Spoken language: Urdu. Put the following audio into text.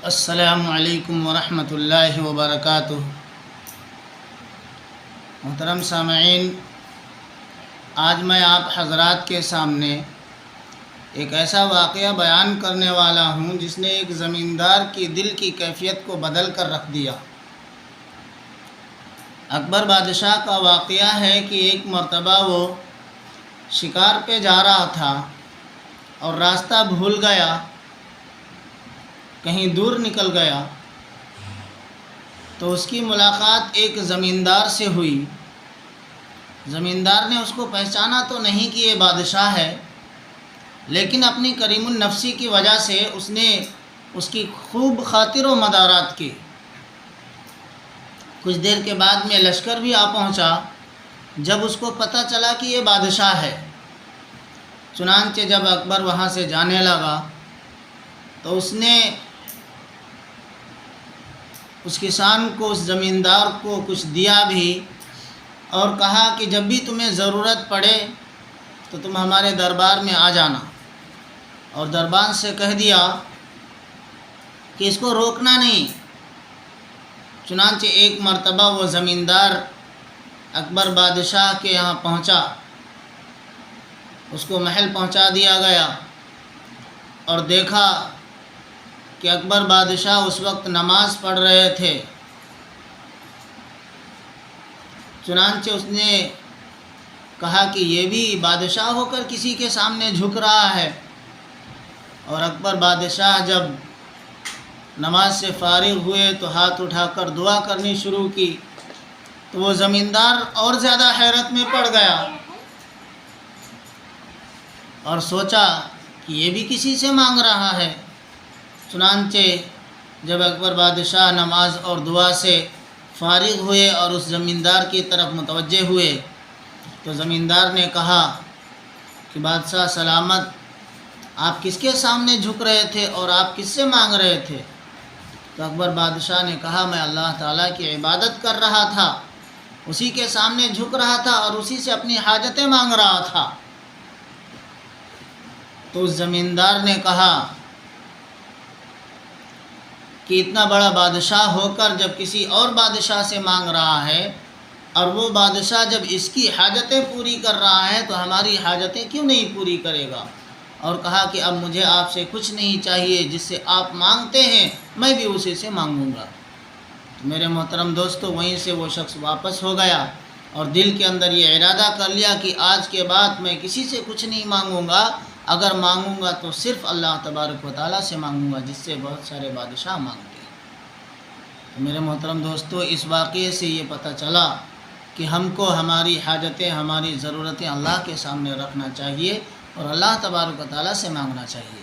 السلام علیکم ورحمۃ اللہ وبرکاتہ۔ محترم سامعین، آج میں آپ حضرات کے سامنے ایک ایسا واقعہ بیان کرنے والا ہوں جس نے ایک زمیندار کی دل کی کیفیت کو بدل کر رکھ دیا۔ اکبر بادشاہ کا واقعہ ہے کہ ایک مرتبہ وہ شکار پہ جا رہا تھا اور راستہ بھول گیا، کہیں دور نکل گیا، تو اس کی ملاقات ایک زمیندار سے ہوئی۔ زمیندار نے اس کو پہچانا تو نہیں کہ یہ بادشاہ ہے، لیکن اپنی کریم النفسی کی وجہ سے اس نے اس کی خوب خاطر و مدارات کی۔ کچھ دیر کے بعد میں لشکر بھی آ پہنچا۔ جب اس کو پتہ چلا کہ یہ بادشاہ ہے، چنانچہ جب اکبر وہاں سے جانے لگا تو اس نے اس کسان کو، اس زمیندار کو کچھ دیا بھی اور کہا کہ جب بھی تمہیں ضرورت پڑے تو تم ہمارے دربار میں آ جانا، اور دربان سے کہہ دیا کہ اس کو روکنا نہیں۔ چنانچہ ایک مرتبہ وہ زمیندار اکبر بادشاہ کے یہاں پہنچا، اس کو محل پہنچا دیا گیا اور دیکھا کہ اکبر بادشاہ اس وقت نماز پڑھ رہے تھے۔ چنانچہ اس نے کہا کہ یہ بھی بادشاہ ہو کر کسی کے سامنے جھک رہا ہے، اور اکبر بادشاہ جب نماز سے فارغ ہوئے تو ہاتھ اٹھا کر دعا کرنی شروع کی، تو وہ زمیندار اور زیادہ حیرت میں پڑ گیا اور سوچا کہ یہ بھی کسی سے مانگ رہا ہے۔ چنانچہ جب اکبر بادشاہ نماز اور دعا سے فارغ ہوئے اور اس زمیندار کی طرف متوجہ ہوئے تو زمیندار نے کہا کہ بادشاہ سلامت، آپ کس کے سامنے جھک رہے تھے اور آپ کس سے مانگ رہے تھے؟ تو اکبر بادشاہ نے کہا میں اللہ تعالیٰ کی عبادت کر رہا تھا، اسی کے سامنے جھک رہا تھا اور اسی سے اپنی حاجتیں مانگ رہا تھا۔ تو اس زمیندار نے کہا کہ اتنا بڑا بادشاہ ہو کر جب کسی اور بادشاہ سے مانگ رہا ہے، اور وہ بادشاہ جب اس کی حاجتیں پوری کر رہا ہے تو ہماری حاجتیں کیوں نہیں پوری کرے گا؟ اور کہا کہ اب مجھے آپ سے کچھ نہیں چاہیے، جس سے آپ مانگتے ہیں میں بھی اسی سے مانگوں گا۔ تو میرے محترم دوستو، وہیں سے وہ شخص واپس ہو گیا اور دل کے اندر یہ ارادہ کر لیا کہ آج کے بعد میں کسی سے کچھ نہیں مانگوں گا، اگر مانگوں گا تو صرف اللہ تبارک و تعالیٰ سے مانگوں گا، جس سے بہت سارے بادشاہ مانگتے ہیں۔ تو میرے محترم دوستو، اس واقعے سے یہ پتہ چلا کہ ہم کو ہماری حاجتیں، ہماری ضرورتیں اللہ کے سامنے رکھنا چاہیے اور اللہ تبارک و تعالیٰ سے مانگنا چاہیے۔